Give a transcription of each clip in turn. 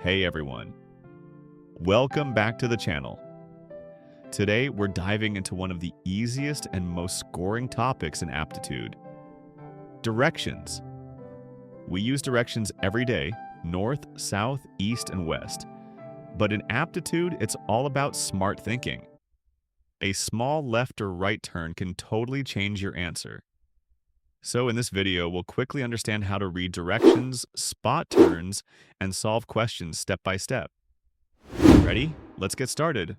Hey everyone, welcome back to the channel. Today we're diving into one of the easiest and most scoring topics in Aptitude: directions. We use directions every day: north, south, east, and west. But in Aptitude, it's all about smart thinking. A small left or right turn can totally change your answer. So in this video, we'll quickly understand how to read directions, spot turns, and solve questions step by step. Ready? Let's get started.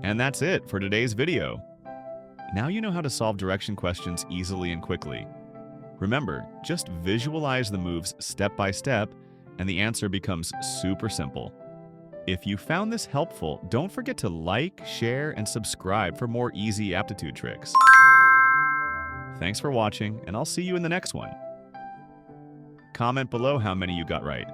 And that's it for today's video. Now you know how to solve direction questions easily and quickly. Remember, just visualize the moves step by step, and the answer becomes super simple. If you found this helpful, don't forget to like, share, and subscribe for more easy aptitude tricks. Thanks for watching, and I'll see you in the next one. Comment below how many you got right.